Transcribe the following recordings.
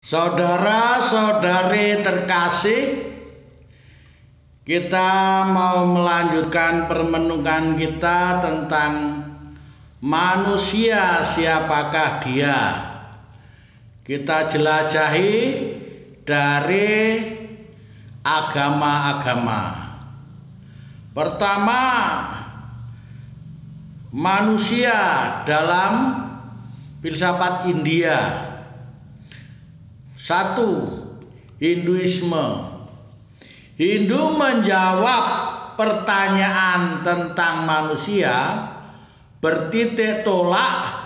Saudara-saudari terkasih, kita mau melanjutkan permenungan kita tentang manusia, siapakah dia. Kita jelajahi dari agama-agama. Pertama, manusia dalam filsafat India. 1. Hinduisme. Hindu menjawab pertanyaan tentang manusia bertitik tolak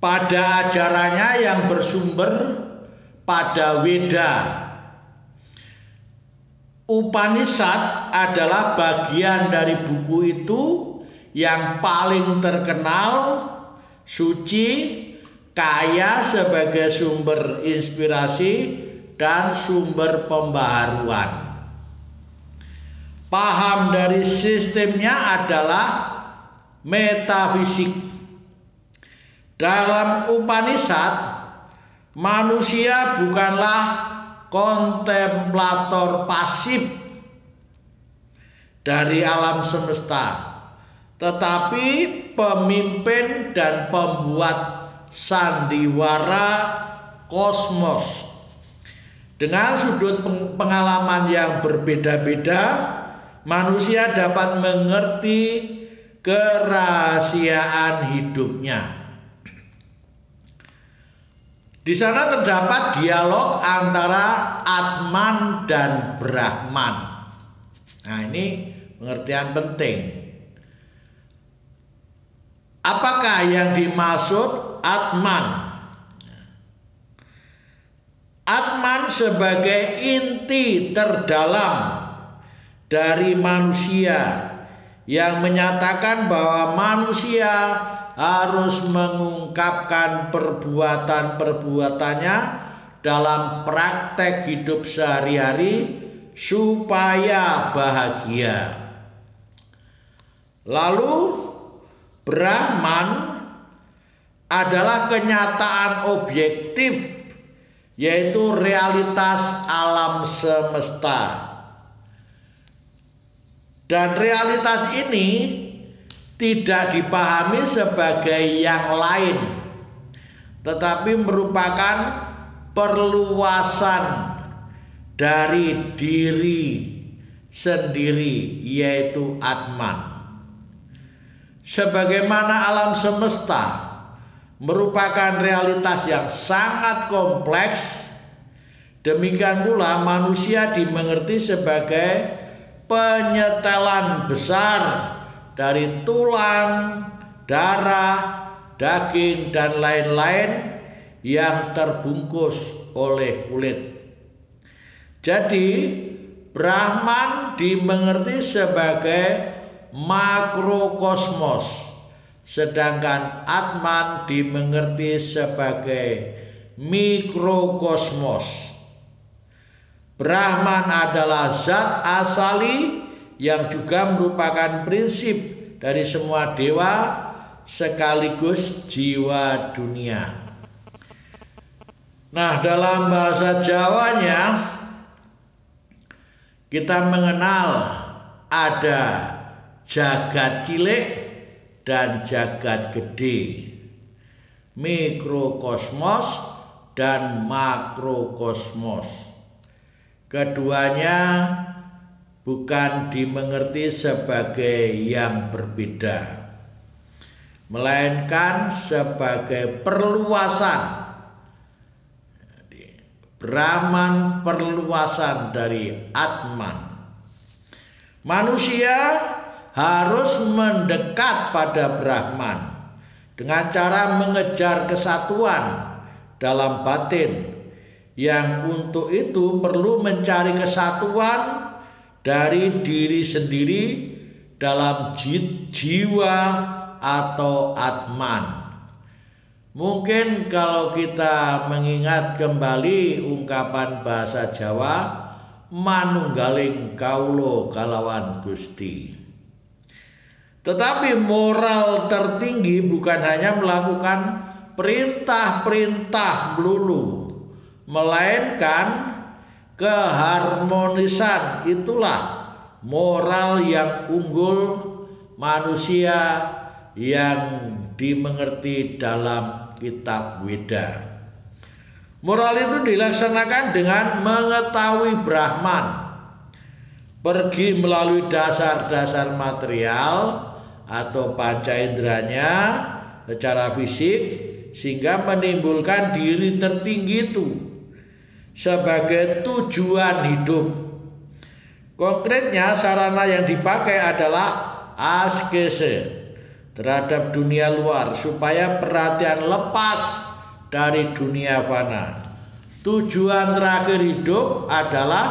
pada ajarannya yang bersumber pada Weda. Upanishad adalah bagian dari buku itu yang paling terkenal, suci, kaya sebagai sumber inspirasi dan sumber pembaharuan. Paham dari sistemnya adalah metafisik. Dalam Upanishad, manusia bukanlah kontemplator pasif dari alam semesta, tetapi pemimpin dan pembuat sandiwara kosmos. Dengan sudut pengalaman yang berbeda-beda, manusia dapat mengerti kerahasiaan hidupnya. Di sana terdapat dialog antara Atman dan Brahman. Nah, ini pengertian penting. Apakah yang dimaksud Atman? Atman sebagai inti terdalam dari manusia yang menyatakan bahwa manusia harus mengungkapkan perbuatan-perbuatannya dalam praktek hidup sehari-hari supaya bahagia. Lalu Brahman adalah kenyataan objektif, yaitu realitas alam semesta. Dan realitas ini tidak dipahami sebagai yang lain, tetapi merupakan perluasan dari diri sendiri, yaitu Atman. Sebagaimana alam semesta merupakan realitas yang sangat kompleks, demikian pula manusia dimengerti sebagai penyetelan besar dari tulang, darah, daging, dan lain-lain yang terbungkus oleh kulit. Jadi, Brahman dimengerti sebagai makrokosmos, sedangkan Atman dimengerti sebagai mikrokosmos. Brahman adalah zat asali yang juga merupakan prinsip dari semua dewa sekaligus jiwa dunia. Nah, dalam bahasa Jawanya kita mengenal ada jagat cilik dan jagat gede, mikrokosmos dan makrokosmos. Keduanya bukan dimengerti sebagai yang berbeda, melainkan sebagai perluasan. Brahman perluasan dari Atman. Manusia harus mendekat pada Brahman dengan cara mengejar kesatuan dalam batin, yang untuk itu perlu mencari kesatuan dari diri sendiri dalam jiwa atau Atman. Mungkin kalau kita mengingat kembali ungkapan bahasa Jawa, manunggaling kawula kalawan Gusti. Tetapi moral tertinggi bukan hanya melakukan perintah-perintah melulu, melainkan keharmonisan. Itulah moral yang unggul manusia yang dimengerti dalam kitab Weda. Moral itu dilaksanakan dengan mengetahui Brahman, pergi melalui dasar-dasar material atau panca inderanya secara fisik, sehingga menimbulkan diri tertinggi itu sebagai tujuan hidup. Konkretnya sarana yang dipakai adalah askese terhadap dunia luar supaya perhatian lepas dari dunia fana. Tujuan terakhir hidup adalah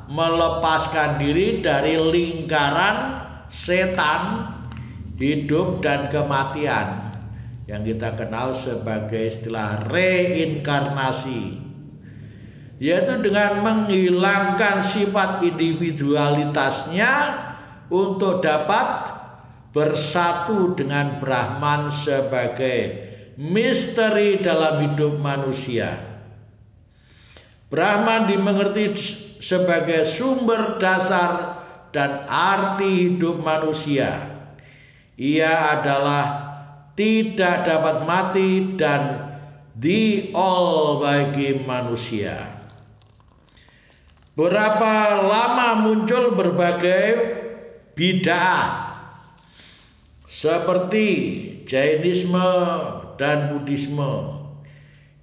melepaskan diri dari lingkaran setan hidup dan kematian yang kita kenal sebagai istilah reinkarnasi, yaitu dengan menghilangkan sifat individualitasnya untuk dapat bersatu dengan Brahman sebagai misteri dalam hidup manusia. Brahman dimengerti sebagai sumber dasar dan arti hidup manusia. Ia adalah tidak dapat mati dan the all bagi manusia. Berapa lama muncul berbagai bid'ah seperti Jainisme dan Buddhisme.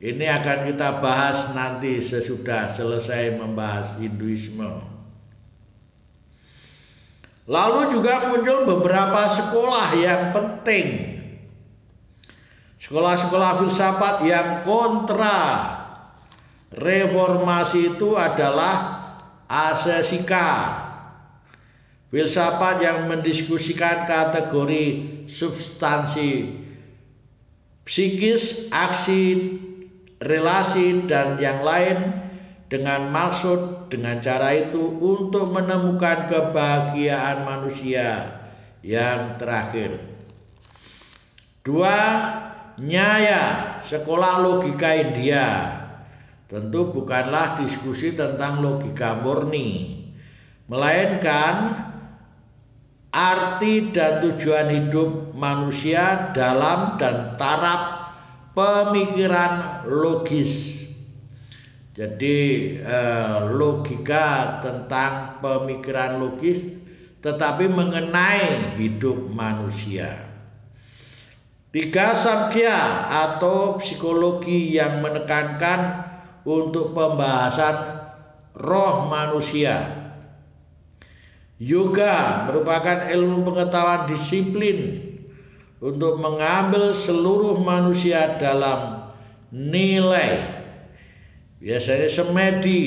Ini akan kita bahas nanti sesudah selesai membahas Hinduisme. Lalu juga muncul beberapa sekolah yang penting. Sekolah-sekolah filsafat yang kontra reformasi itu adalah asesika, filsafat yang mendiskusikan kategori substansi psikis, aksi, relasi, dan yang lain dengan maksud dengan cara itu untuk menemukan kebahagiaan manusia yang terakhir. Dua, Nyaya, sekolah logika India. Tentu bukanlah diskusi tentang logika murni, melainkan arti dan tujuan hidup manusia dalam dan taraf pemikiran logis. Jadi logika tentang pemikiran logis tetapi mengenai hidup manusia. Tiga, Samkhya atau psikologi yang menekankan untuk pembahasan roh manusia. Yoga merupakan ilmu pengetahuan disiplin untuk mengambil seluruh manusia dalam nilai, biasanya semedi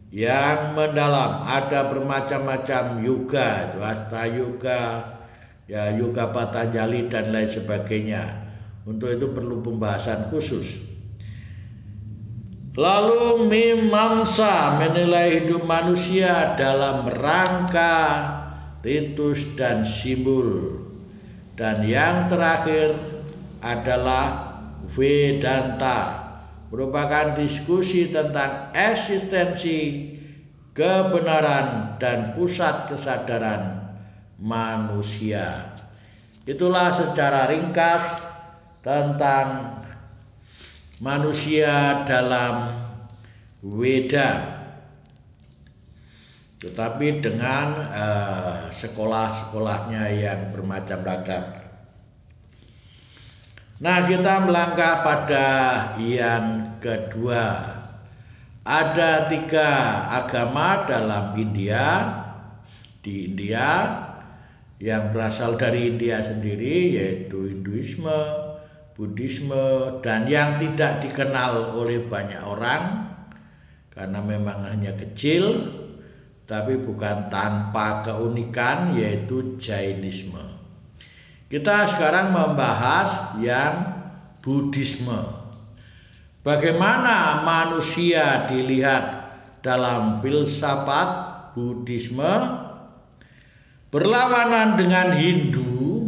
yang mendalam. Ada bermacam-macam yoga, hatha yoga, ya yoga Patanjali dan lain sebagainya. Untuk itu perlu pembahasan khusus. Lalu mimamsa menilai hidup manusia dalam rangka ritus dan simbol. Dan yang terakhir adalah Vedanta, merupakan diskusi tentang eksistensi, kebenaran, dan pusat kesadaran manusia. Itulah secara ringkas tentang manusia dalam Weda, tetapi dengan sekolah-sekolahnya yang bermacam ragam. Nah, kita melangkah pada yang kedua. Ada 3 agama dalam India, di India, yang berasal dari India sendiri, yaitu Hinduisme, Buddhisme, dan yang tidak dikenal oleh banyak orang karena memang hanya kecil, tapi bukan tanpa keunikan, yaitu Jainisme. Kita sekarang membahas yang Buddhisme. Bagaimana manusia dilihat dalam filsafat Buddhisme? Berlawanan dengan Hindu,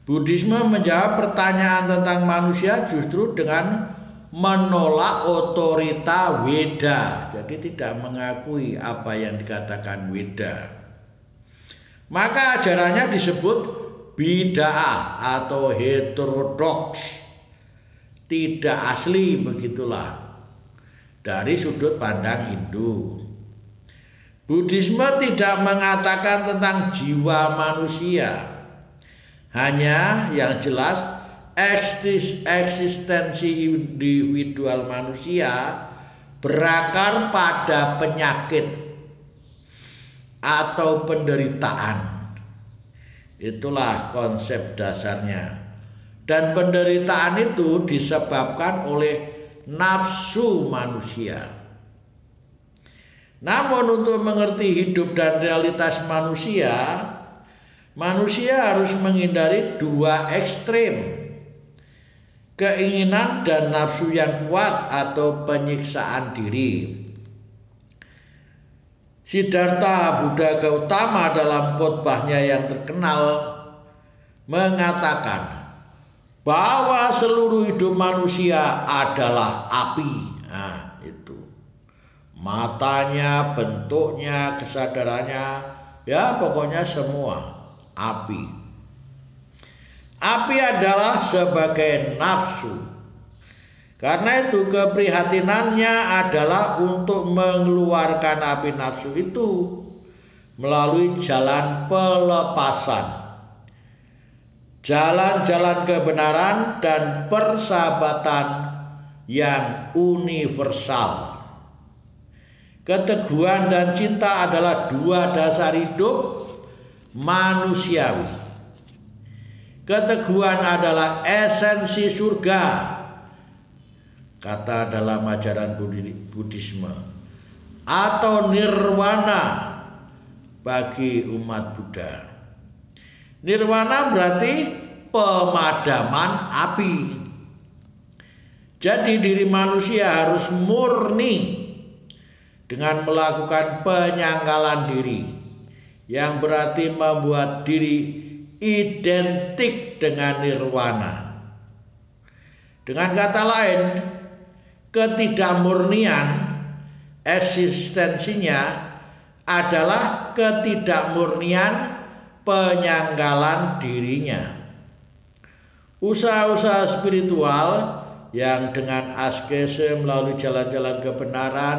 Buddhisme menjawab pertanyaan tentang manusia justru dengan menolak otorita Weda, jadi tidak mengakui apa yang dikatakan Weda. Maka ajarannya disebut bid'ah atau heterodoks, tidak asli, begitulah dari sudut pandang Hindu. Buddhisme tidak mengatakan tentang jiwa manusia, hanya yang jelas eksistensi individual manusia berakar pada penyakit atau penderitaan. Itulah konsep dasarnya. Dan penderitaan itu disebabkan oleh nafsu manusia. Namun untuk mengerti hidup dan realitas manusia, manusia harus menghindari dua ekstrem, keinginan dan nafsu yang kuat atau penyiksaan diri. Siddhartha Buddha Gautama dalam khotbahnya yang terkenal mengatakan bahwa seluruh hidup manusia adalah api. Nah, itu. Matanya, bentuknya, kesadarannya, ya pokoknya semua api. Api adalah sebagai nafsu. Karena itu keprihatinannya adalah untuk mengeluarkan api nafsu itu melalui jalan pelepasan, jalan-jalan kebenaran dan persahabatan yang universal. Keteguhan dan cinta adalah dua dasar hidup manusiawi. Keteguhan adalah esensi surga, kata dalam ajaran Buddhisme, atau nirwana bagi umat Buddha. Nirwana berarti pemadaman api. Jadi diri manusia harus murni dengan melakukan penyangkalan diri, yang berarti membuat diri identik dengan nirwana. Dengan kata lain, ketidakmurnian eksistensinya adalah ketidakmurnian penyangkalan dirinya. Usaha-usaha spiritual yang dengan askese melalui jalan-jalan kebenaran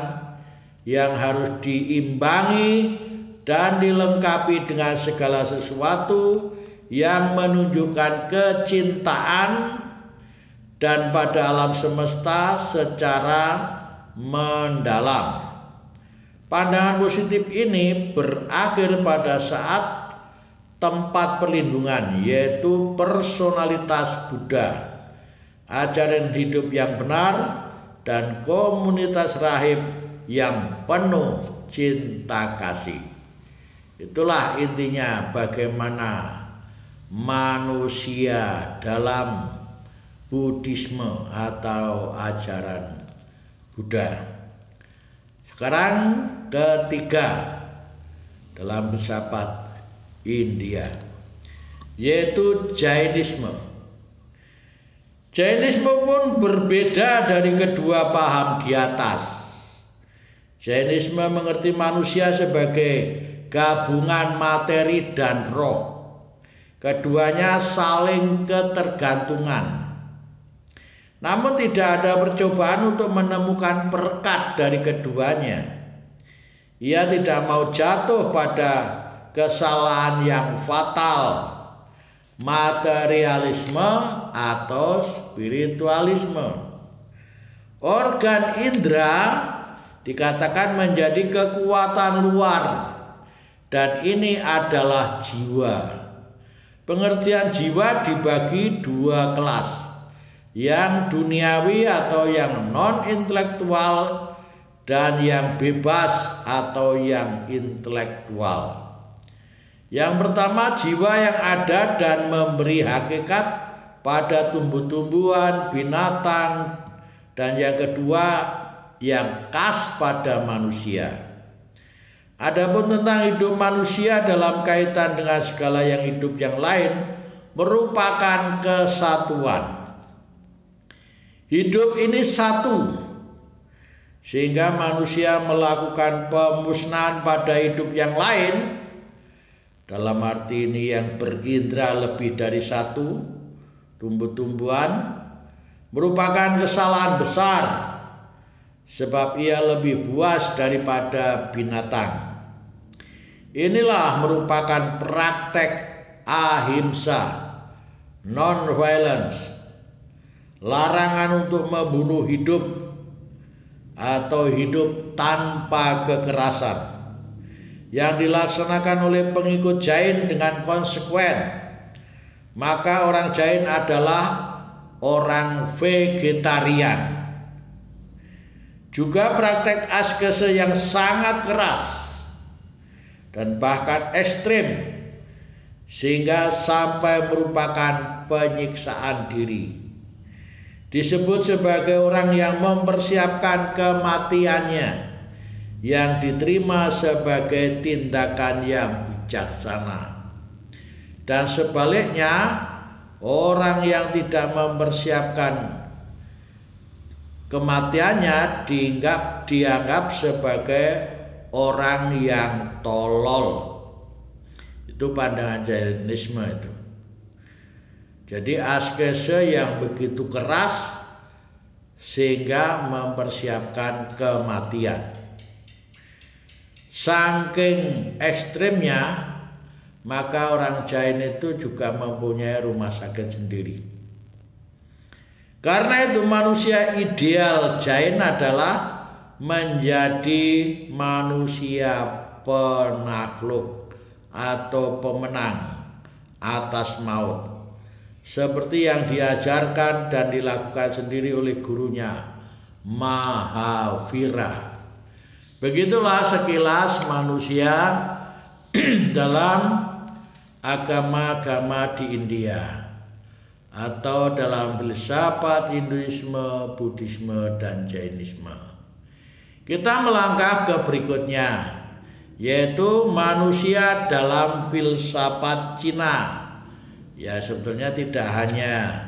yang harus diimbangi dan dilengkapi dengan segala sesuatu yang menunjukkan kecintaan dan pada alam semesta secara mendalam. Pandangan positif ini berakhir pada saat tempat perlindungan, yaitu personalitas Buddha, ajaran hidup yang benar, dan komunitas rahib yang penuh cinta kasih. Itulah intinya bagaimana manusia dalam Buddhisme atau ajaran Buddha. Sekarang ketiga dalam filsafat India, yaitu Jainisme. Jainisme pun berbeda dari kedua paham di atas. Jainisme mengerti manusia sebagai gabungan materi dan roh. Keduanya saling ketergantungan. Namun tidak ada percobaan untuk menemukan perekat dari keduanya. Ia tidak mau jatuh pada kesalahan yang fatal, materialisme atau spiritualisme. Organ indera dikatakan menjadi kekuatan luar, dan ini adalah jiwa. Pengertian jiwa dibagi dua kelas, yang duniawi atau yang non-intelektual, dan yang bebas atau yang intelektual. Yang pertama, jiwa yang ada dan memberi hakikat pada tumbuh-tumbuhan, binatang, dan yang kedua yang khas pada manusia. Adapun tentang hidup manusia dalam kaitan dengan segala yang hidup yang lain merupakan kesatuan. Hidup ini satu, sehingga manusia melakukan pemusnahan pada hidup yang lain. Dalam arti ini yang berindra lebih dari satu, tumbuh-tumbuhan, merupakan kesalahan besar, sebab ia lebih buas daripada binatang. Inilah merupakan praktek ahimsa, non-violence, larangan untuk membunuh hidup atau hidup tanpa kekerasan, yang dilaksanakan oleh pengikut Jain dengan konsekuen. Maka orang Jain adalah orang vegetarian. Juga praktek askese yang sangat keras dan bahkan ekstrim, sehingga sampai merupakan penyiksaan diri. Disebut sebagai orang yang mempersiapkan kematiannya, yang diterima sebagai tindakan yang bijaksana. Dan sebaliknya, orang yang tidak mempersiapkan kematiannya dianggap sebagai orang yang tolol. Itu pandangan Jainisme itu. Jadi askese yang begitu keras sehingga mempersiapkan kematian. Saking ekstrimnya, maka orang Jain itu juga mempunyai rumah sakit sendiri. Karena itu manusia ideal Jain adalah menjadi manusia penakluk atau pemenang atas maut, seperti yang diajarkan dan dilakukan sendiri oleh gurunya Mahavira. Begitulah sekilas manusia dalam agama-agama di India, atau dalam filsafat Hinduisme, Buddhisme, dan Jainisme. Kita melangkah ke berikutnya, yaitu manusia dalam filsafat Cina. Ya, sebetulnya tidak hanya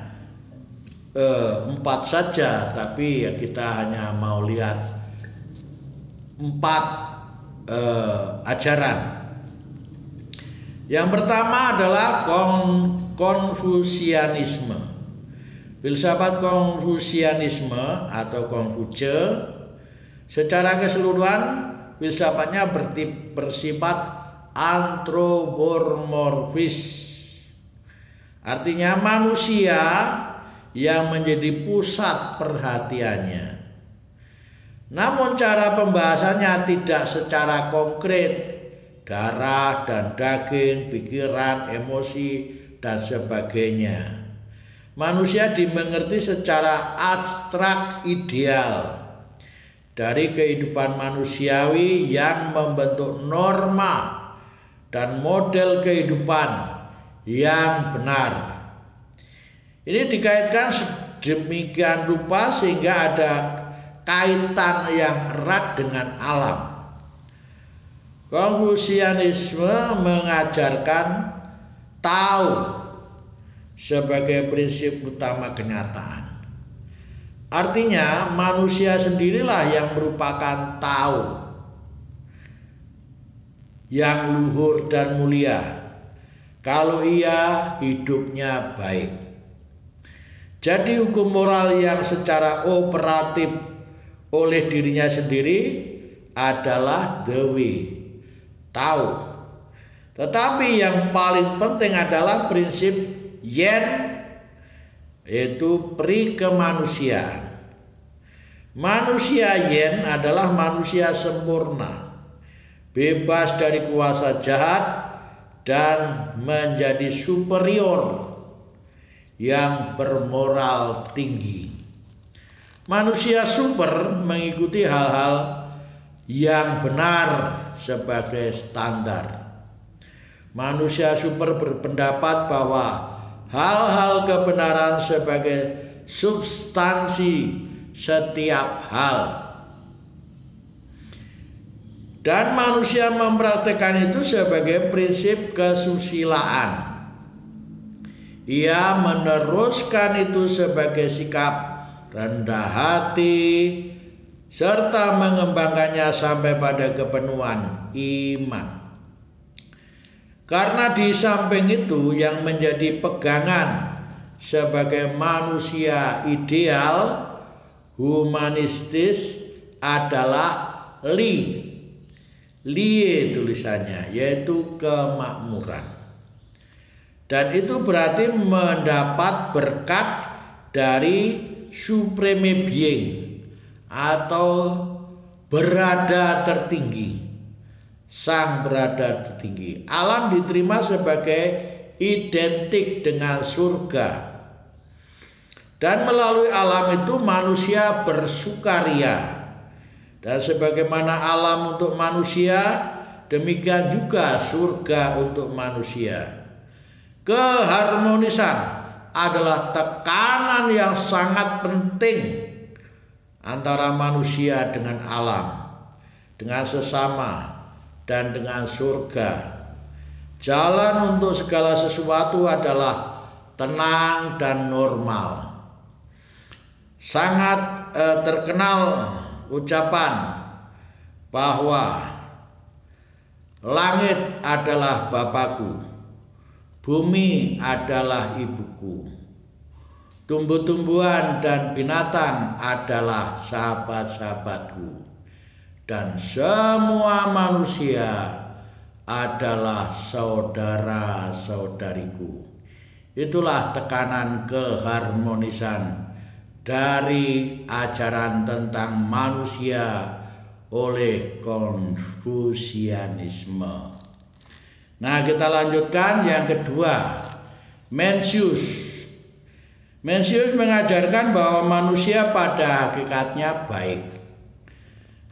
4 saja, tapi ya kita hanya mau lihat 4 ajaran. Yang pertama adalah Konfusianisme. Filsafat Konfusianisme atau Konghucu secara keseluruhan filsafatnya bersifat antropomorfis. Artinya manusia yang menjadi pusat perhatiannya. Namun cara pembahasannya tidak secara konkret, darah dan daging, pikiran, emosi, dan sebagainya. Manusia dimengerti secara abstrak ideal dari kehidupan manusiawi yang membentuk norma dan model kehidupan yang benar. Ini dikaitkan sedemikian rupa sehingga ada kaitan yang erat dengan alam. Konfusianisme mengajarkan tahu sebagai prinsip utama kenyataan. Artinya manusia sendirilah yang merupakan tahu yang luhur dan mulia kalau ia hidupnya baik. Jadi hukum moral yang secara operatif oleh dirinya sendiri adalah the way, tahu. Tetapi yang paling penting adalah prinsip yen, yaitu pri kemanusiaan. Manusia yen adalah manusia sempurna, bebas dari kuasa jahat, dan menjadi superior yang bermoral tinggi. Manusia super mengikuti hal-hal yang benar sebagai standar. Manusia super berpendapat bahwa hal-hal kebenaran sebagai substansi setiap hal. Dan manusia mempraktikkan itu sebagai prinsip kesusilaan. Ia meneruskan itu sebagai sikap rendah hati, serta mengembangkannya sampai pada kepenuhan iman. Karena di samping itu yang menjadi pegangan sebagai manusia ideal humanistis adalah lie tulisannya, yaitu kemakmuran. Dan itu berarti mendapat berkat dari supreme being atau berada tertinggi, sang berada tertinggi. Alam diterima sebagai identik dengan surga, dan melalui alam itu manusia bersukaria. Dan sebagaimana alam untuk manusia, demikian juga surga untuk manusia. Keharmonisan adalah tekanan yang sangat penting antara manusia dengan alam, dengan sesama, dan dengan surga. Jalan untuk segala sesuatu adalah tenang dan normal. Sangat terkenal ucapan bahwa langit adalah Bapakku, bumi adalah ibuku, tumbuh-tumbuhan dan binatang adalah sahabat-sahabatku, dan semua manusia adalah saudara-saudariku. Itulah tekanan keharmonisan dari ajaran tentang manusia oleh Konfusianisme. Nah, kita lanjutkan yang kedua, Mencius. Mencius mengajarkan bahwa manusia pada hakikatnya baik.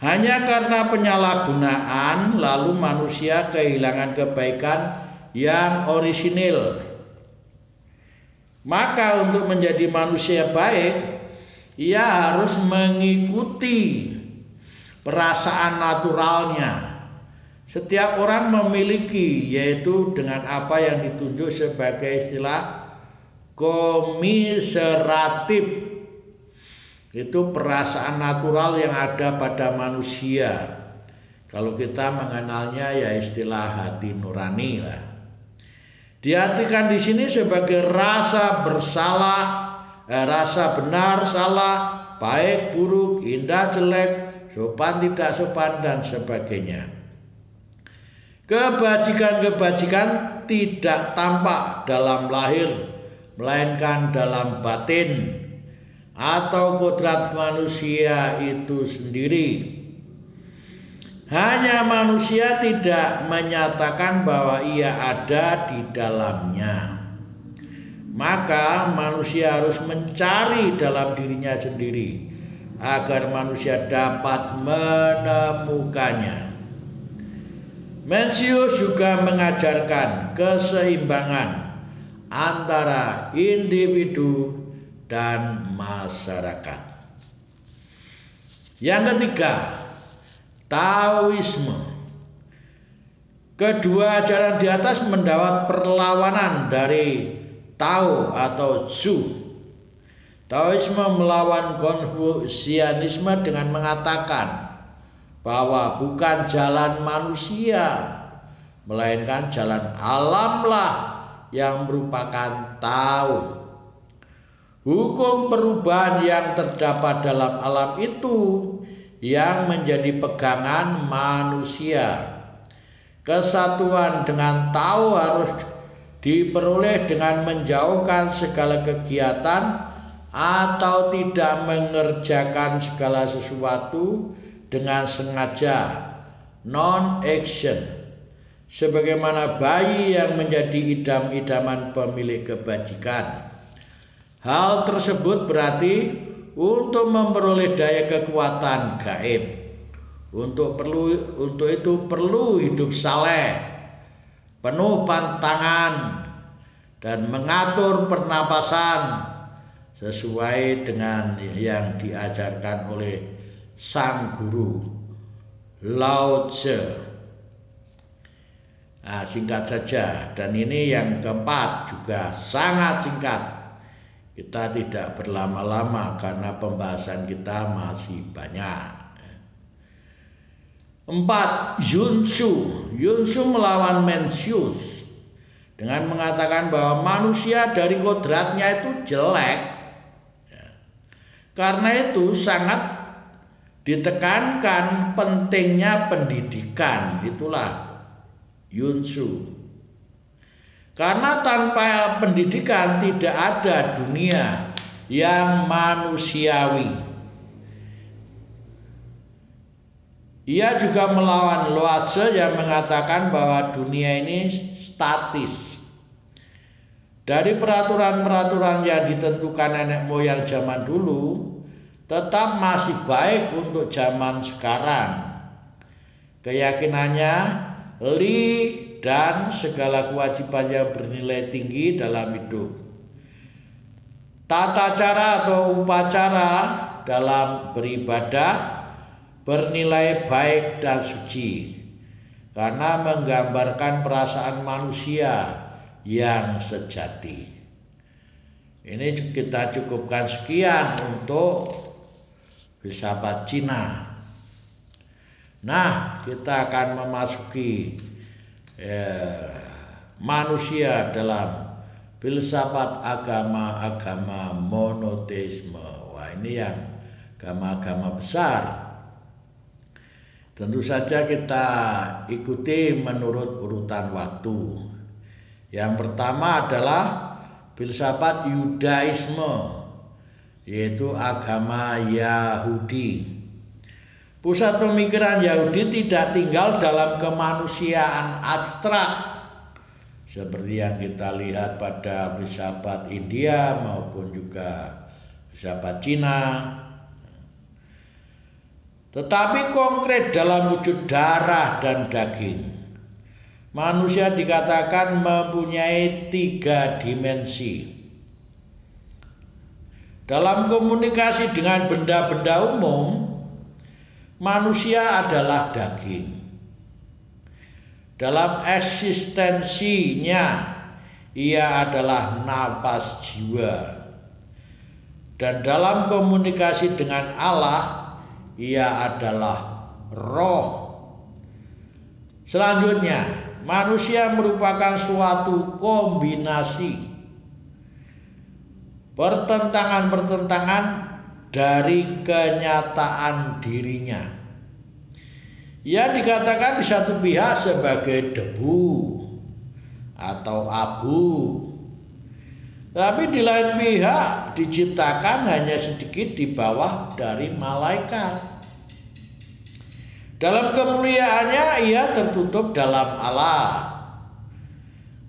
Hanya karena penyalahgunaan lalu manusia kehilangan kebaikan yang orisinil. Maka untuk menjadi manusia baik, ia harus mengikuti perasaan naturalnya. Setiap orang memiliki, yaitu dengan apa yang ditunjuk sebagai istilah komiseratif. Itu perasaan natural yang ada pada manusia. Kalau kita mengenalnya ya istilah hati nurani lah. Diartikan di sini sebagai rasa bersalah, rasa benar salah, baik buruk, indah jelek, sopan tidak sopan, dan sebagainya. Kebajikan-kebajikan tidak tampak dalam lahir, melainkan dalam batin atau kodrat manusia itu sendiri. Hanya manusia tidak menyatakan bahwa ia ada di dalamnya. Maka manusia harus mencari dalam dirinya sendiri agar manusia dapat menemukannya. Mencius juga mengajarkan keseimbangan antara individu dan masyarakat. Yang ketiga, Taoisme. Kedua ajaran di atas mendapat perlawanan dari Tao atau Zu. Taoisme melawan Konfusianisme dengan mengatakan bahwa bukan jalan manusia, melainkan jalan alamlah yang merupakan Tao. Hukum perubahan yang terdapat dalam alam itu yang menjadi pegangan manusia. Kesatuan dengan Tao harus diperoleh dengan menjauhkan segala kegiatan atau tidak mengerjakan segala sesuatu dengan sengaja, non-action, sebagaimana bayi yang menjadi idam-idaman pemilik kebajikan. Hal tersebut berarti untuk memperoleh daya kekuatan gaib. Untuk itu perlu hidup saleh, penuh pantangan, dan mengatur pernapasan sesuai dengan yang diajarkan oleh sang guru Lao Tse. Nah, singkat saja, dan ini yang keempat juga sangat singkat, Kita tidak berlama-lama karena pembahasan kita masih banyak. 4. Yunsu melawan Mencius dengan mengatakan bahwa manusia dari kodratnya itu jelek. Karena itu sangat ditekankan pentingnya pendidikan. Itulah Yunsu. Karena tanpa pendidikan tidak ada dunia yang manusiawi. Ia juga melawan Loatse yang mengatakan bahwa dunia ini statis. Dari peraturan-peraturan yang ditentukan nenek moyang zaman dulu tetap masih baik untuk zaman sekarang. Keyakinannya Li dan segala kewajiban yang bernilai tinggi dalam hidup. Tata cara atau upacara dalam beribadah bernilai baik dan suci karena menggambarkan perasaan manusia yang sejati. Ini kita cukupkan sekian untuk filsafat Cina. Nah, kita akan memasuki manusia dalam filsafat agama-agama monoteisme. Wah, ini yang agama-agama besar. Tentu saja kita ikuti menurut urutan waktu. Yang pertama adalah filsafat Yudaisme, yaitu agama Yahudi. Pusat pemikiran Yahudi tidak tinggal dalam kemanusiaan abstrak seperti yang kita lihat pada filsafat India maupun juga filsafat Cina, tetapi konkret dalam wujud darah dan daging. Manusia dikatakan mempunyai 3 dimensi. Dalam komunikasi dengan benda-benda umum, manusia adalah daging. Dalam eksistensinya, ia adalah napas jiwa. Dan dalam komunikasi dengan Allah, ia adalah roh. Selanjutnya, manusia merupakan suatu kombinasi pertentangan-pertentangan dari kenyataan dirinya. Ia dikatakan di satu pihak sebagai debu atau abu, tapi di lain pihak diciptakan hanya sedikit di bawah dari malaikat. Dalam kemuliaannya ia tertutup dalam Allah,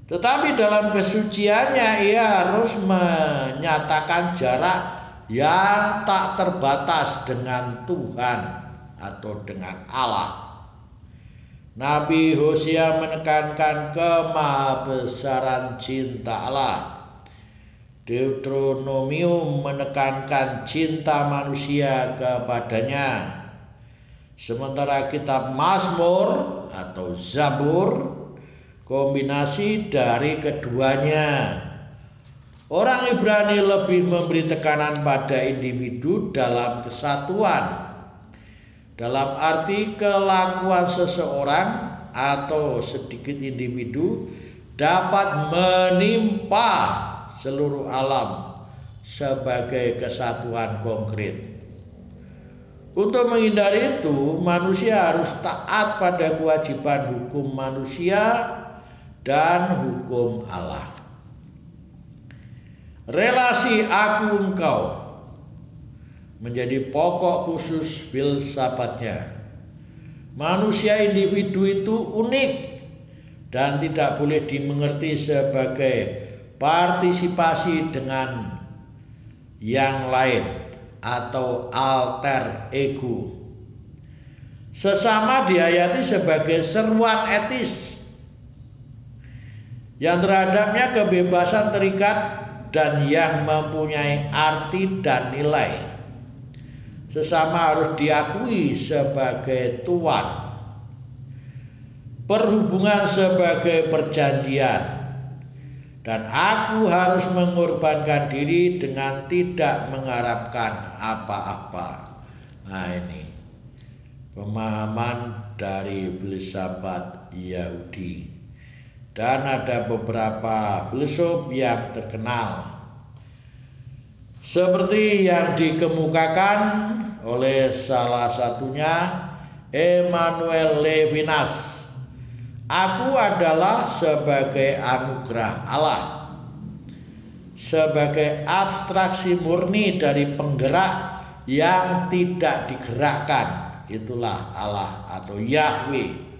tetapi dalam kesuciannya ia harus menyatakan jarak yang tak terbatas dengan Tuhan atau dengan Allah. Nabi Hosea menekankan kemahabesaran cinta Allah. Deuteronomium menekankan cinta manusia kepadanya. Sementara kitab Mazmur atau Zabur kombinasi dari keduanya. Orang Ibrani lebih memberi tekanan pada individu dalam kesatuan, dalam arti kelakuan seseorang atau sedikit individu dapat menimpa seluruh alam sebagai kesatuan konkret. Untuk menghindari itu, manusia harus taat pada kewajiban hukum manusia dan hukum Allah. Relasi aku engkau menjadi pokok khusus filsafatnya. Manusia individu itu unik dan tidak boleh dimengerti sebagai partisipasi dengan yang lain atau alter ego. Sesama dihayati sebagai seruan etis yang terhadapnya kebebasan terikat dan yang mempunyai arti dan nilai. Sesama harus diakui sebagai tuan. Perhubungan sebagai perjanjian dan aku harus mengorbankan diri dengan tidak mengharapkan apa-apa. Nah, ini pemahaman dari filsafat Yahudi. Dan ada beberapa filsuf yang terkenal seperti yang dikemukakan oleh salah satunya Emmanuel Levinas. Aku adalah sebagai anugerah Allah, sebagai abstraksi murni dari penggerak yang tidak digerakkan. Itulah Allah atau Yahweh.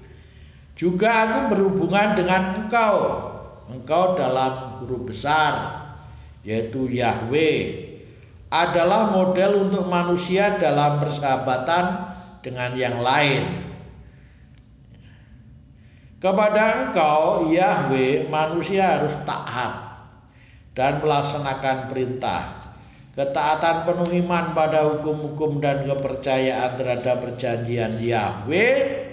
Juga aku berhubungan dengan engkau dalam huruf besar, yaitu Yahweh adalah model untuk manusia dalam persahabatan dengan yang lain. Kepada engkau Yahweh, manusia harus taat dan melaksanakan perintah. Ketaatan penuh iman pada hukum-hukum dan kepercayaan terhadap perjanjian Yahweh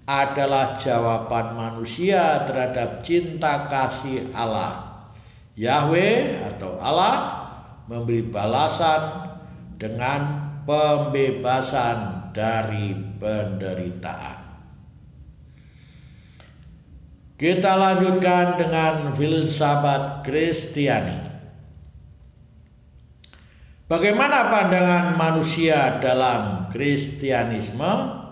adalah jawaban manusia terhadap cinta kasih Allah. Yahweh atau Allah memberi balasan dengan pembebasan dari penderitaan. Kita lanjutkan dengan filsafat Kristiani. Bagaimana pandangan manusia dalam Kristianisme?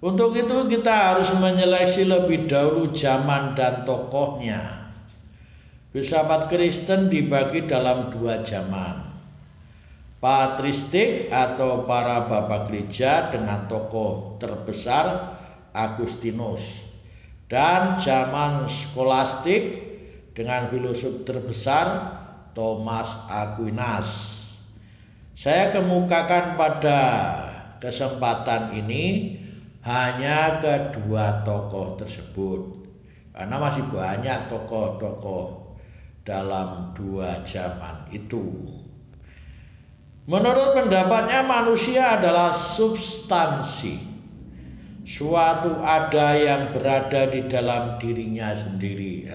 Untuk itu kita harus menyeleksi lebih dahulu zaman dan tokohnya. Filsafat Kristen dibagi dalam dua zaman. Patristik atau para bapak gereja dengan tokoh terbesar Agustinus, dan zaman skolastik dengan filosof terbesar Thomas Aquinas. Saya kemukakan pada kesempatan ini hanya kedua tokoh tersebut, karena masih banyak tokoh-tokoh dalam dua zaman itu. Menurut pendapatnya, manusia adalah substansi, suatu ada yang berada di dalam dirinya sendiri.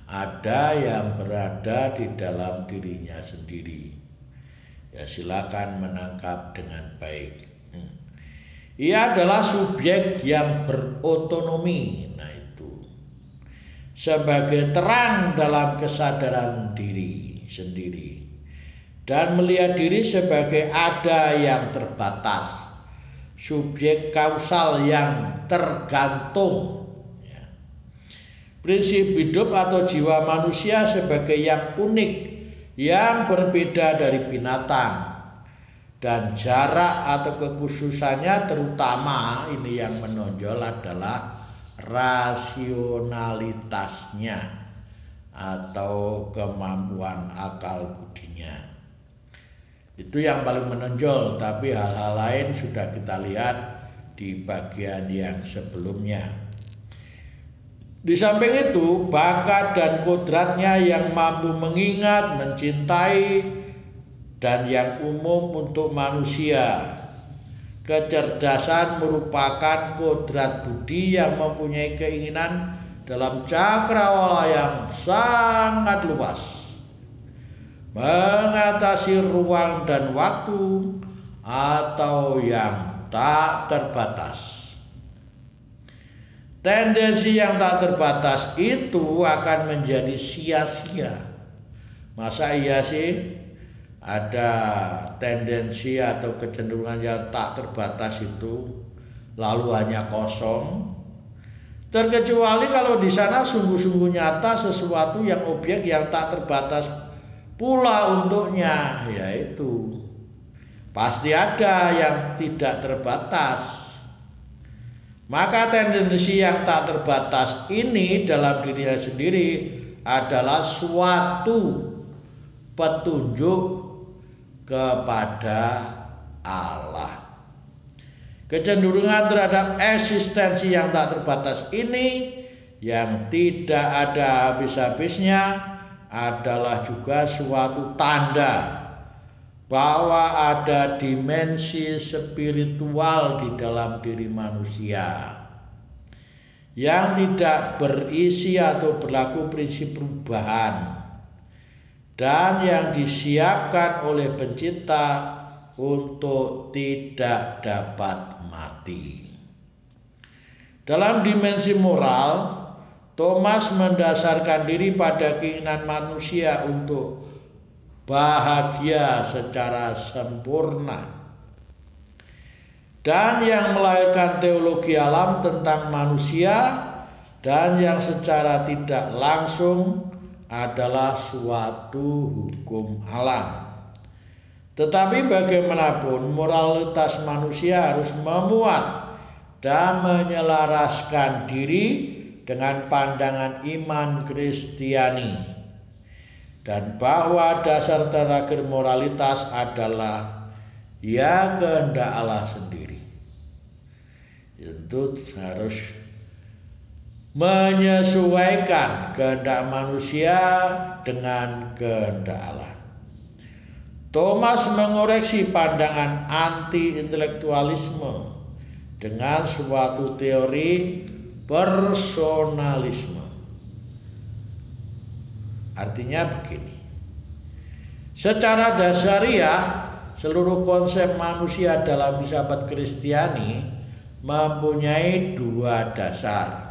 Ada yang berada di dalam dirinya sendiri. Ya, silakan menangkap dengan baik. Ia adalah subjek yang berotonomi. Nah, itu sebagai terang dalam kesadaran diri sendiri dan melihat diri sebagai ada yang terbatas, subjek kausal yang tergantung. Prinsip hidup atau jiwa manusia sebagai yang unik, yang berbeda dari binatang, dan jarak atau kekhususannya terutama ini yang menonjol adalah rasionalitasnya atau kemampuan akal budinya. Itu yang paling menonjol, tapi hal-hal lain sudah kita lihat di bagian yang sebelumnya. Di samping itu, bakat dan kodratnya yang mampu mengingat, mencintai, dan yang umum untuk manusia. Kecerdasan merupakan kodrat budi yang mempunyai keinginan dalam cakrawala yang sangat luas, mengatasi ruang dan waktu atau yang tak terbatas. Tendensi yang tak terbatas itu akan menjadi sia-sia. Masa iya sih ada tendensi atau kecenderungan yang tak terbatas itu lalu hanya kosong? Terkecuali kalau di sana sungguh-sungguh nyata sesuatu yang objek yang tak terbatas pula untuknya, yaitu pasti ada yang tidak terbatas. Maka tendensi yang tak terbatas ini dalam dirinya sendiri adalah suatu petunjuk kepada Allah. Kecenderungan terhadap eksistensi yang tak terbatas ini yang tidak ada habis-habisnya adalah juga suatu tanda bahwa ada dimensi spiritual di dalam diri manusia yang tidak berisi atau berlaku prinsip perubahan dan yang disiapkan oleh pencipta untuk tidak dapat mati. Dalam dimensi moral, Thomas mendasarkan diri pada keinginan manusia untuk bahagia secara sempurna, dan yang melahirkan teologi alam tentang manusia dan yang secara tidak langsung adalah suatu hukum alam. Tetapi bagaimanapun moralitas manusia harus memuat dan menyelaraskan diri dengan pandangan iman Kristiani, dan bahwa dasar terakhir moralitas adalah ya kehendak Allah sendiri. Itu harus menyesuaikan kehendak manusia dengan kehendak Allah. Thomas mengoreksi pandangan anti-intelektualisme dengan suatu teori personalisme. Artinya begini, secara dasariah seluruh konsep manusia dalam filsafat Kristiani mempunyai dua dasar.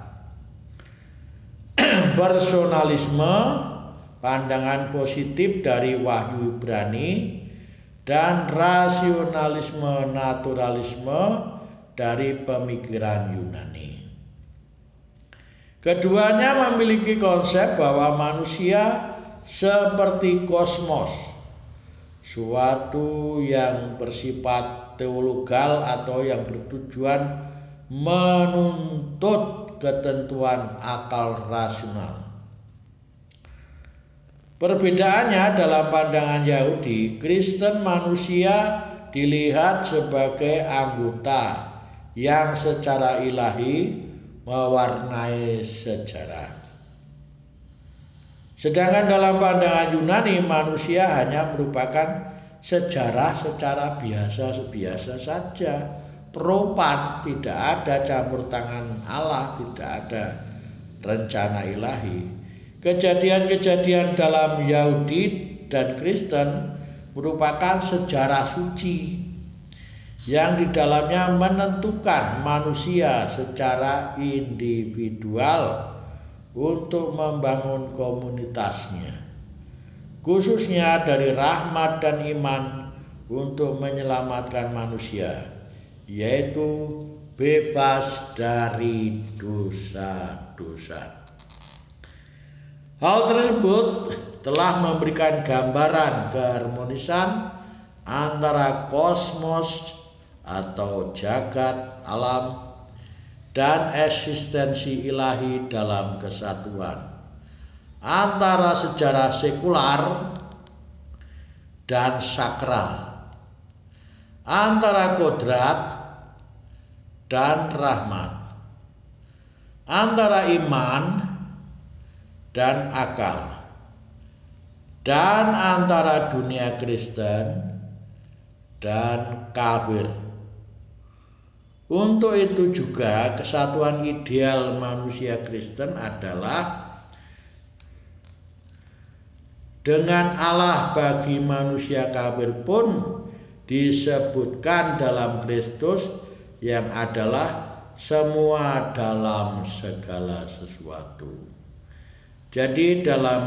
Personalisme, pandangan positif dari Wahyu Ibrani, dan rasionalisme naturalisme dari pemikiran Yunani. Keduanya memiliki konsep bahwa manusia seperti kosmos, suatu yang bersifat teologal atau yang bertujuan menuntut ketentuan akal rasional. Perbedaannya dalam pandangan Yahudi, Kristen manusia dilihat sebagai anggota yang secara ilahi mewarnai sejarah. Sedangkan dalam pandangan Yunani, manusia hanya merupakan sejarah secara biasa saja, propan, tidak ada campur tangan Allah, tidak ada rencana ilahi. Kejadian-kejadian dalam Yahudi dan Kristen merupakan sejarah suci yang di dalamnya menentukan manusia secara individual untuk membangun komunitasnya, khususnya dari rahmat dan iman untuk menyelamatkan manusia, yaitu bebas dari dosa-dosa. Hal tersebut telah memberikan gambaran keharmonisan antara kosmos atau jagat alam dan eksistensi ilahi dalam kesatuan antara sejarah sekular dan sakral, antara kodrat dan rahmat, antara iman dan akal, dan antara dunia Kristen dan kafir. Untuk itu juga kesatuan ideal manusia Kristen adalah dengan Allah bagi manusia kafir pun disebutkan dalam Kristus yang adalah semua dalam segala sesuatu. Jadi dalam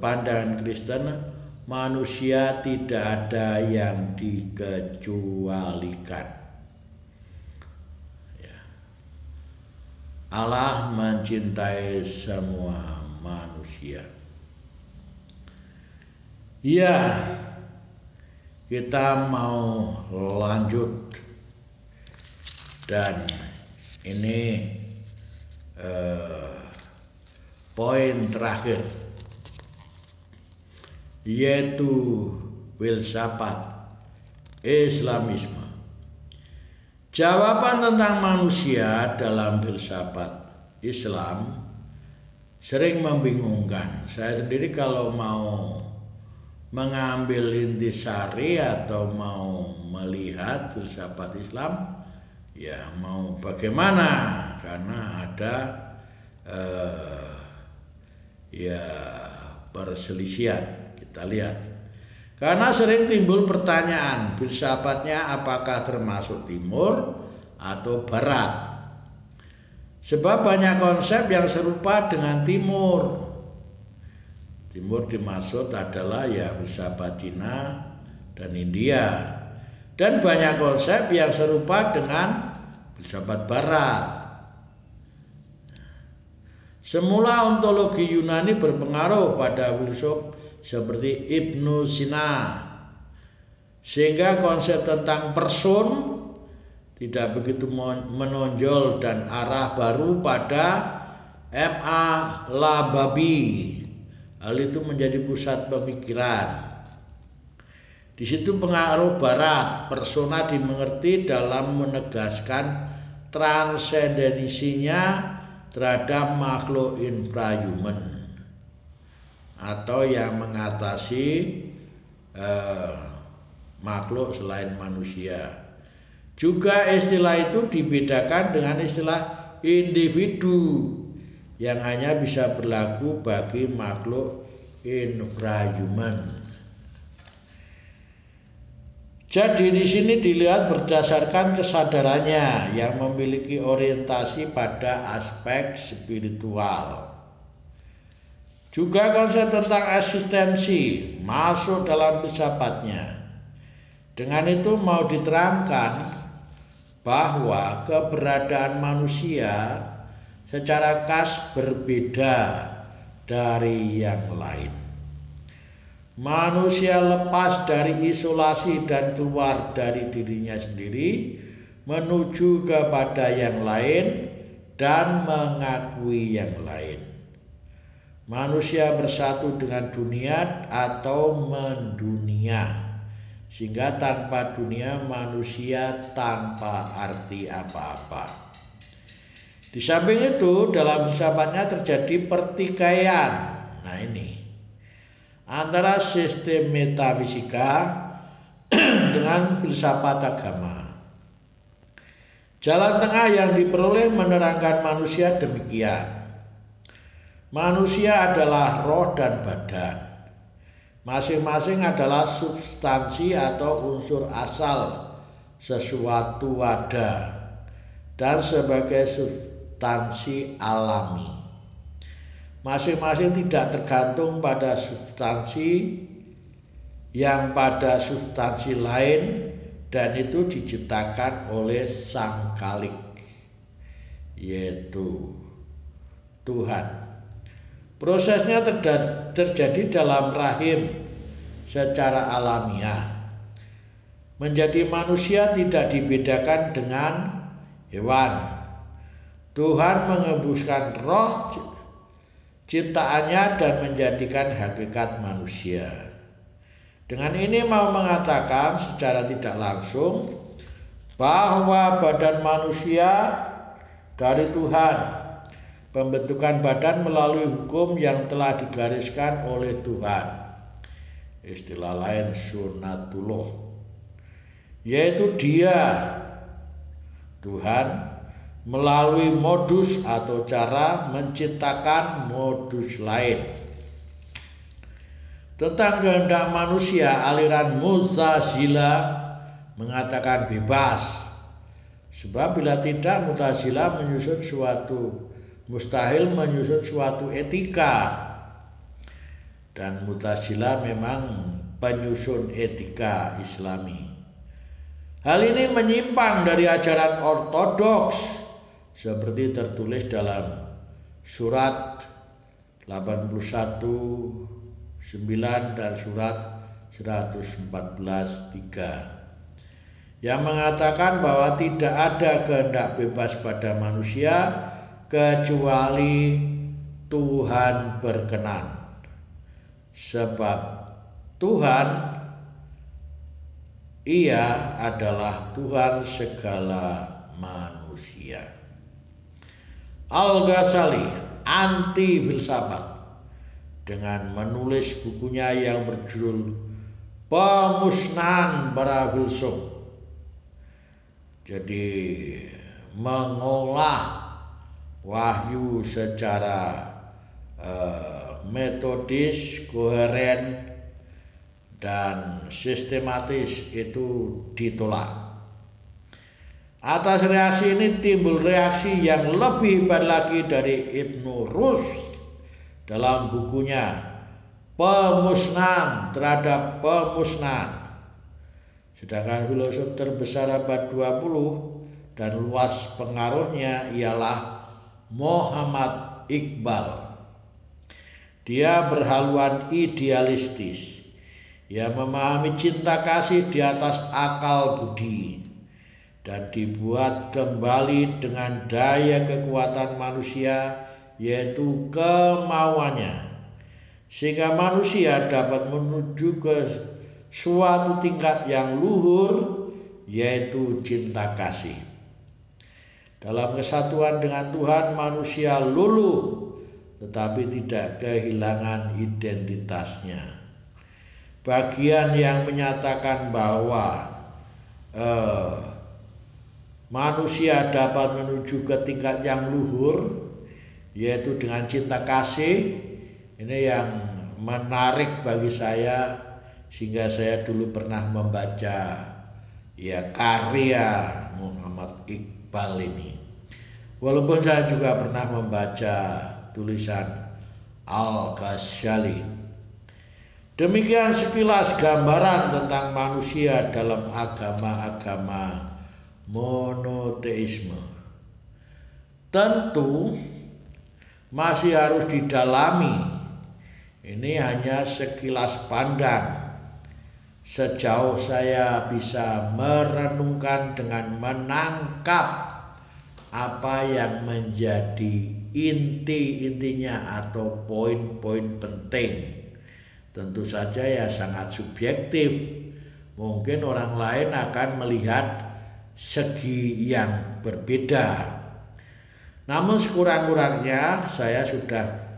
pandangan Kristen, manusia tidak ada yang dikecualikan. Allah mencintai semua manusia. Ya, kita mau lanjut, dan ini poin terakhir, yaitu filsafat Islamisme. Jawaban tentang manusia dalam filsafat Islam sering membingungkan. Saya sendiri kalau mau mengambil intisari atau mau melihat filsafat Islam, Ya mau bagaimana, karena ada ya perselisihan. Kita lihat. Karena sering timbul pertanyaan, filsafatnya apakah termasuk timur atau barat? Sebab banyak konsep yang serupa dengan timur. Timur dimaksud adalah ya filsafat Cina dan India. Dan banyak konsep yang serupa dengan filsafat barat. Semula ontologi Yunani berpengaruh pada filsuf seperti Ibnu Sina, sehingga konsep tentang person tidak begitu menonjol dan arah baru pada M.A. Lababi. Hal itu menjadi pusat pemikiran. Di situ pengaruh barat, persona dimengerti dalam menegaskan transendensinya terhadap makhluk infrahuman atau yang mengatasi makhluk selain manusia. Juga istilah itu dibedakan dengan istilah individu yang hanya bisa berlaku bagi makhluk infrahuman. Jadi di sini dilihat berdasarkan kesadarannya yang memiliki orientasi pada aspek spiritual. Juga konsep tentang eksistensi masuk dalam filsafatnya. Dengan itu mau diterangkan bahwa keberadaan manusia secara khas berbeda dari yang lain. Manusia lepas dari isolasi dan keluar dari dirinya sendiri menuju kepada yang lain dan mengakui yang lain. Manusia bersatu dengan dunia atau mendunia, sehingga tanpa dunia manusia tanpa arti apa-apa. Di samping itu dalam filsafatnya terjadi pertikaian. Nah ini antara sistem metafisika dengan filsafat agama. Jalan tengah yang diperoleh menerangkan manusia demikian. Manusia adalah roh dan badan. Masing-masing adalah substansi atau unsur asal sesuatu ada dan sebagai substansi alami. Masing-masing tidak tergantung pada substansi yang pada substansi lain, dan itu diciptakan oleh Sang Khalik, yaitu Tuhan. Prosesnya terjadi dalam rahim secara alamiah. Menjadi manusia tidak dibedakan dengan hewan. Tuhan mengembuskan roh ciptaannya dan menjadikan hakikat manusia. Dengan ini mau mengatakan secara tidak langsung bahwa badan manusia dari Tuhan. Pembentukan badan melalui hukum yang telah digariskan oleh Tuhan. Istilah lain sunatullah, yaitu Dia, Tuhan, melalui modus atau cara menciptakan modus lain. Tentang kehendak manusia, aliran Mu'tazilah mengatakan bebas. Sebab bila tidak, mustahil menyusun suatu etika. Dan Mu'tazilah memang penyusun etika Islami. Hal ini menyimpang dari ajaran ortodoks seperti tertulis dalam surat 81:9 dan surat 114:3 yang mengatakan bahwa tidak ada kehendak bebas pada manusia kecuali Tuhan berkenan. Sebab Tuhan, Ia adalah Tuhan segala manusia. Al-Ghazali anti filsafat dengan menulis bukunya yang berjudul Pemusnahan para Filsuf. Jadi mengolah wahyu secara metodis, koheren, dan sistematis itu ditolak. Atas reaksi ini timbul reaksi yang lebih hebat lagi dari Ibnu Rushd dalam bukunya Pemusnahan terhadap Pemusnahan. Sedangkan filosof terbesar abad 20 dan luas pengaruhnya ialah Muhammad Iqbal. Dia berhaluan idealistis. Ia memahami cinta kasih di atas akal budi dan dibuat kembali dengan daya kekuatan manusia, yaitu kemauannya, sehingga manusia dapat menuju ke suatu tingkat yang luhur, yaitu cinta kasih. Dalam kesatuan dengan Tuhan, manusia luluh tetapi tidak kehilangan identitasnya. Bagian yang menyatakan bahwa manusia dapat menuju ke tingkat yang luhur, yaitu dengan cinta kasih, ini yang menarik bagi saya, sehingga saya dulu pernah membaca karya Muhammad Iqbal ini. Walaupun saya juga pernah membaca tulisan Al-Ghazali. Demikian sekilas gambaran tentang manusia dalam agama-agama monoteisme. Tentu masih harus didalami. Ini hanya sekilas pandang. Sejauh saya bisa merenungkan dengan menangkap apa yang menjadi inti-intinya atau poin-poin penting. Tentu saja sangat subjektif. Mungkin orang lain akan melihat segi yang berbeda. Namun sekurang-kurangnya saya sudah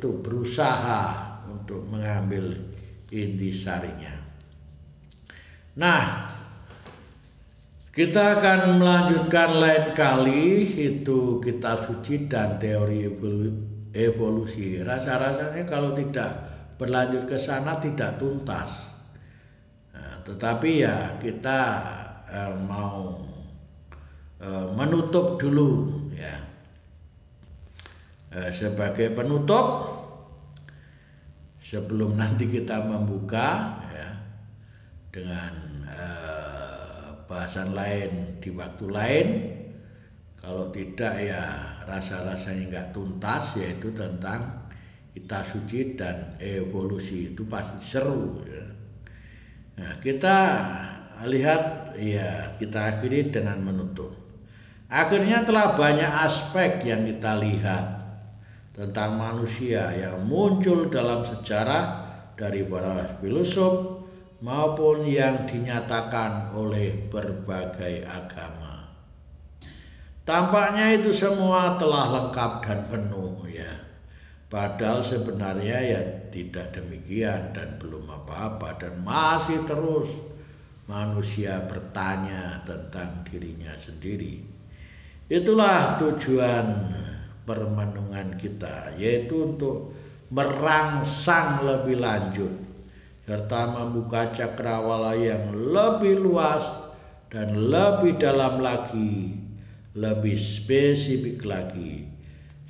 berusaha untuk mengambil intisarinya. Nah, kita akan melanjutkan lain kali itu kitab suci dan teori evolusi. Rasa-rasanya kalau tidak berlanjut ke sana tidak tuntas. Nah, tetapi kita mau menutup dulu sebagai penutup sebelum nanti kita membuka dengan bahasan lain di waktu lain. Kalau tidak rasa-rasanya nggak tuntas, yaitu tentang kitab suci dan evolusi, itu pasti seru. Nah, kita lihat kita akhiri dengan menutup. Akhirnya telah banyak aspek yang kita lihat tentang manusia yang muncul dalam sejarah dari para filosof maupun yang dinyatakan oleh berbagai agama. Tampaknya itu semua telah lengkap dan penuh Padahal sebenarnya tidak demikian dan belum apa-apa, dan masih terus manusia bertanya tentang dirinya sendiri. Itulah tujuan permenungan kita, yaitu untuk merangsang lebih lanjut serta membuka cakrawala yang lebih luas dan lebih dalam lagi, lebih spesifik lagi,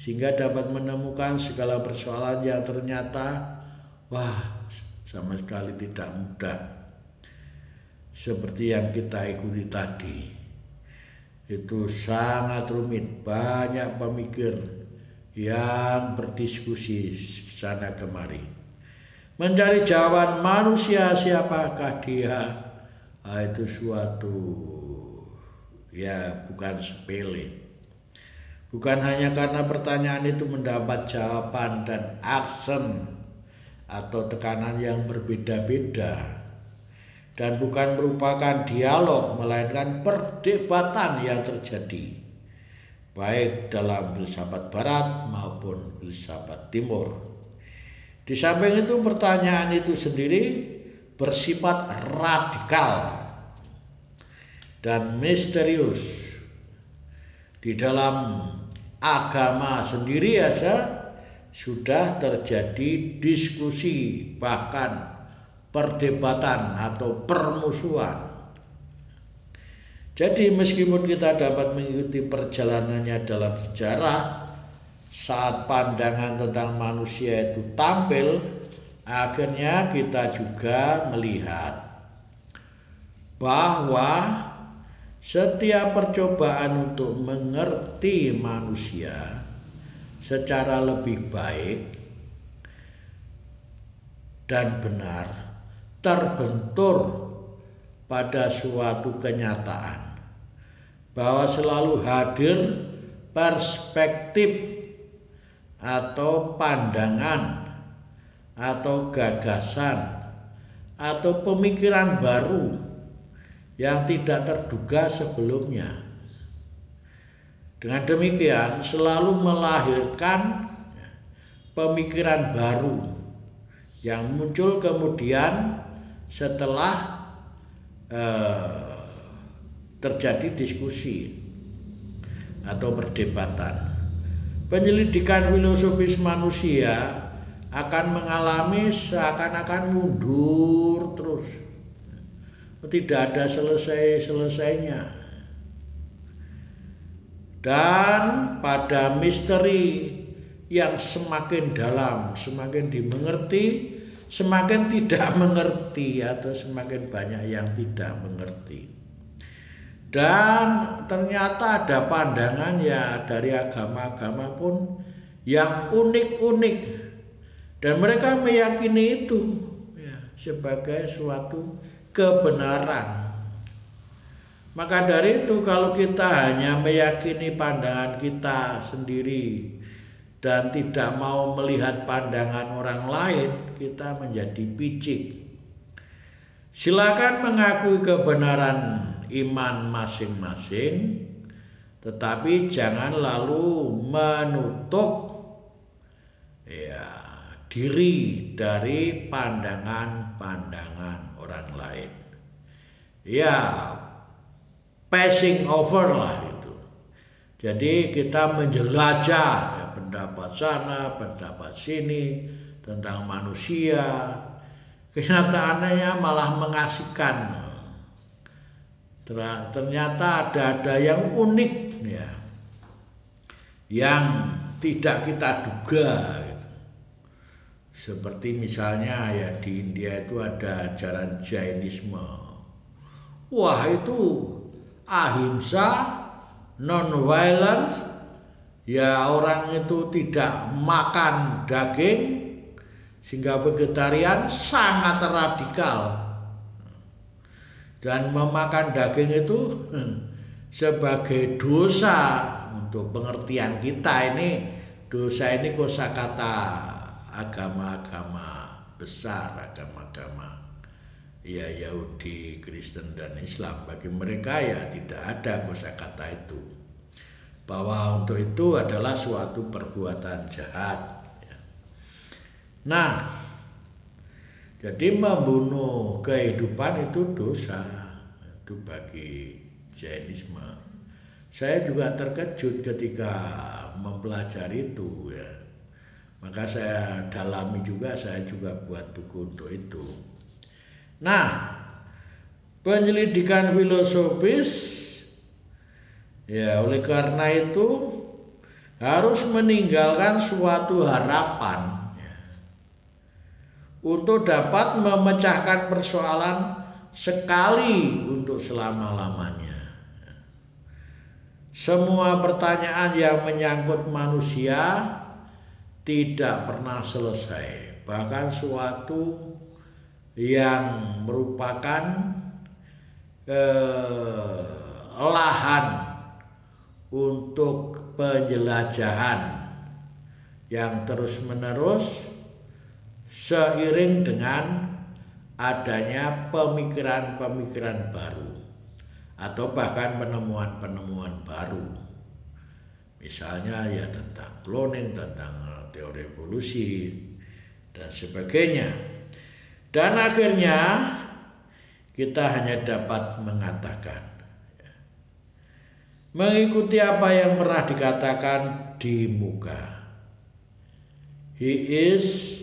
sehingga dapat menemukan segala persoalan yang ternyata sama sekali tidak mudah. Seperti yang kita ikuti tadi, itu sangat rumit, banyak pemikir yang berdiskusi sana kemari mencari jawaban manusia siapakah dia. Itu suatu bukan sepele. Bukan hanya karena pertanyaan itu mendapat jawaban dan aksen atau tekanan yang berbeda-beda, dan bukan merupakan dialog, melainkan perdebatan yang terjadi baik dalam filsafat barat maupun filsafat timur. Di samping itu, pertanyaan itu sendiri bersifat radikal dan misterius. Di dalam agama sendiri aja sudah terjadi diskusi, bahkan perdebatan atau permusuhan. Jadi meskipun kita dapat mengikuti perjalanannya dalam sejarah, saat pandangan tentang manusia itu tampil, akhirnya kita juga melihat bahwa setiap percobaan untuk mengerti manusia secara lebih baik dan benar terbentur pada suatu kenyataan bahwa selalu hadir perspektif atau pandangan atau gagasan atau pemikiran baru yang tidak terduga sebelumnya. Dengan demikian selalu melahirkan pemikiran baru yang muncul kemudian setelah terjadi diskusi atau perdebatan. Penyelidikan filosofis manusia akan mengalami seakan-akan mundur terus, tidak ada selesai-selesainya. Dan pada misteri yang semakin dalam, semakin dimengerti, semakin tidak mengerti atau semakin banyak yang tidak mengerti. Dan ternyata ada pandangan ya dari agama-agama pun yang unik-unik, dan mereka meyakini itu ya, sebagai suatu kebenaran. Maka dari itu kalau kita hanya meyakini pandangan kita sendiri dan tidak mau melihat pandangan orang lain, kita menjadi picik. Silakan mengakui kebenaran iman masing-masing, tetapi jangan lalu menutup diri dari pandangan-pandangan orang lain. Passing over lah itu. Jadi kita menjelajah pendapat sana, pendapat sini tentang manusia. Kenyataannya malah mengasihkan. Ternyata ada yang unik ya, yang tidak kita duga gitu. Seperti misalnya ya di India itu ada ajaran Jainisme. Wah, itu ahimsa, non-violence, ya orang itu tidak makan daging, sehingga vegetarian sangat radikal. Dan memakan daging itu sebagai dosa. Untuk pengertian kita ini, dosa ini kosakata agama-agama besar, agama-agama ya Yahudi, Kristen dan Islam. Bagi mereka ya tidak ada kosakata itu, bahwa untuk itu adalah suatu perbuatan jahat. Nah, jadi membunuh kehidupan itu dosa, itu bagi Jainisme. Saya juga terkejut ketika mempelajari itu ya. Maka saya dalami juga, saya juga buat buku untuk itu. Nah, penyelidikan filosofis ya oleh karena itu harus meninggalkan suatu harapan untuk dapat memecahkan persoalan sekali untuk selama-lamanya. Semua pertanyaan yang menyangkut manusia tidak pernah selesai. Bahkan suatu yang merupakan lahan untuk penjelajahan yang terus-menerus seiring dengan adanya pemikiran-pemikiran baru atau bahkan penemuan-penemuan baru. Misalnya ya tentang cloning, tentang teori evolusi dan sebagainya. Dan akhirnya kita hanya dapat mengatakan mengikuti apa yang pernah dikatakan di muka. He is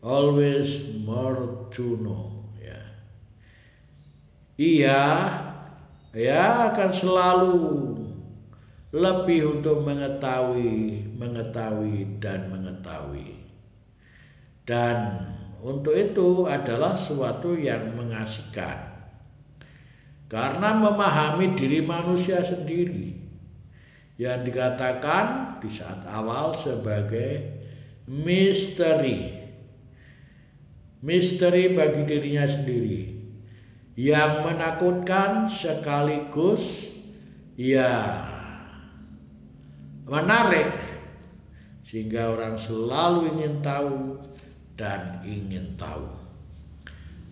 always more to know. Ya. Ia akan selalu lebih untuk mengetahui dan mengetahui. Dan untuk itu adalah sesuatu yang mengasihkan. Karena memahami diri manusia sendiri yang dikatakan di saat awal sebagai misteri bagi dirinya sendiri yang menakutkan sekaligus menarik sehingga orang selalu ingin tahu dan ingin tahu.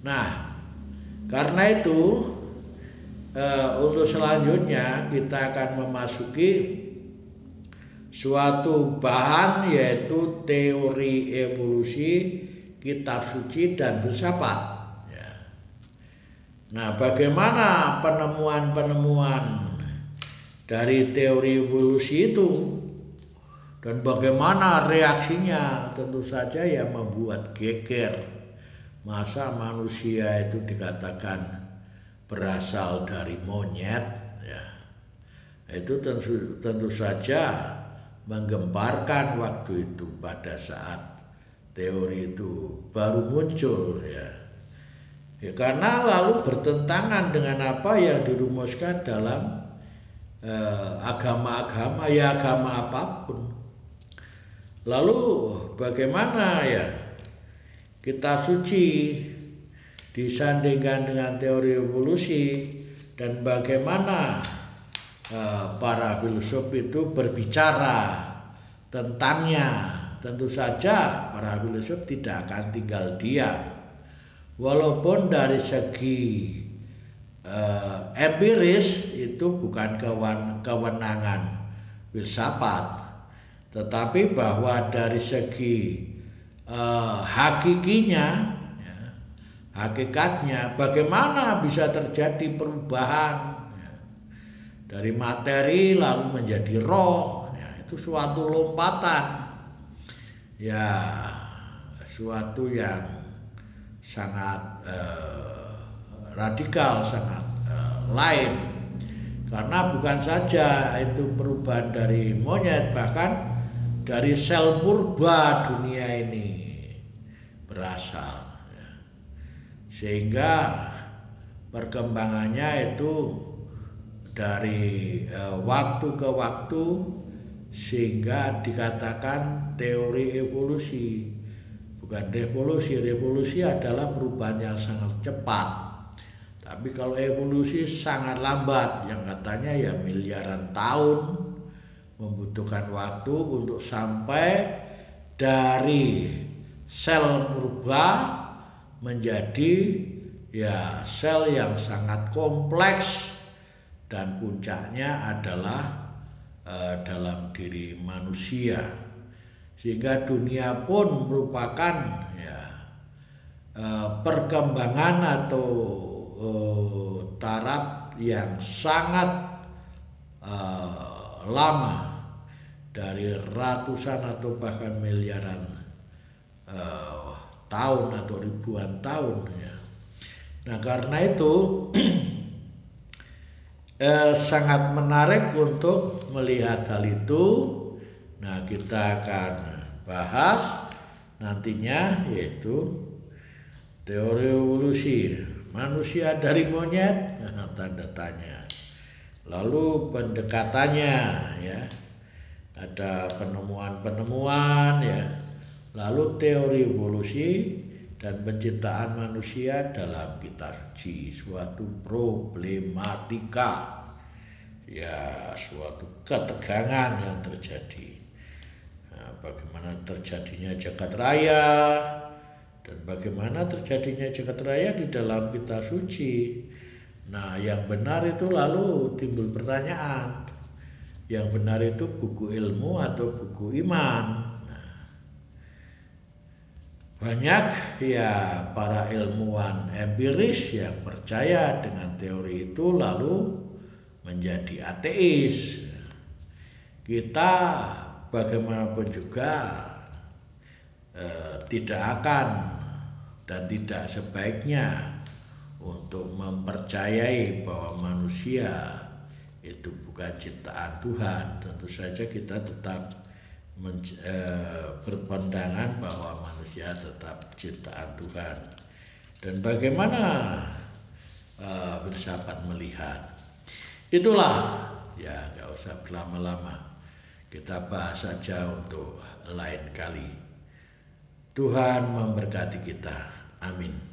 Nah, karena itu untuk selanjutnya kita akan memasuki suatu bahan, yaitu teori evolusi, kitab suci dan filsafat. Ya. Nah, bagaimana penemuan dari teori evolusi itu dan bagaimana reaksinya? Tentu saja yang membuat geger. Masa manusia itu dikatakan berasal dari monyet? Ya. Itu tentu saja menggemparkan waktu itu pada saat teori itu baru muncul, ya karena lalu bertentangan dengan apa yang dirumuskan dalam agama-agama, ya agama apapun. Lalu bagaimana ya kitab suci disandingkan dengan teori evolusi, dan bagaimana para filsuf itu berbicara tentangnya? Tentu saja para filsuf tidak akan tinggal diam, walaupun dari segi empiris itu bukan kewenangan filsafat, tetapi bahwa dari segi hakikatnya bagaimana bisa terjadi perubahan dari materi lalu menjadi roh, ya, itu suatu lompatan, ya suatu yang sangat radikal, sangat lain. Karena bukan saja itu perubahan dari monyet, bahkan dari sel purba dunia ini berasal, ya. Sehingga perkembangannya itu dari waktu ke waktu, sehingga dikatakan teori evolusi, bukan revolusi. Revolusi adalah perubahan yang sangat cepat, tapi kalau evolusi sangat lambat, yang katanya ya miliaran tahun membutuhkan waktu untuk sampai dari sel purba menjadi ya sel yang sangat kompleks, dan puncaknya adalah dalam diri manusia, sehingga dunia pun merupakan ya perkembangan atau taraf yang sangat lama, dari ratusan atau bahkan miliaran tahun atau ribuan tahun, ya. Nah, karena itu sangat menarik untuk melihat hal itu. Nah, kita akan bahas nantinya, yaitu teori evolusi manusia dari monyet, tanda tanya. Lalu pendekatannya, ya, ada penemuan-penemuan, ya. Lalu teori evolusi dan penciptaan manusia dalam kitab suci, suatu problematika, ya suatu ketegangan yang terjadi. Nah, bagaimana terjadinya jagat raya, dan bagaimana terjadinya jagat raya di dalam kitab suci. Nah, yang benar itu lalu timbul pertanyaan, yang benar itu buku ilmu atau buku iman? Banyak ya para ilmuwan empiris yang percaya dengan teori itu lalu menjadi ateis. Kita bagaimanapun juga tidak akan dan tidak sebaiknya untuk mempercayai bahwa manusia itu bukan ciptaan Tuhan. Tentu saja kita tetap berpandangan bahwa manusia tetap ciptaan Tuhan. Dan bagaimana bersahabat melihat, itulah ya, gak usah berlama-lama, kita bahas saja untuk lain kali. Tuhan memberkati kita, amin.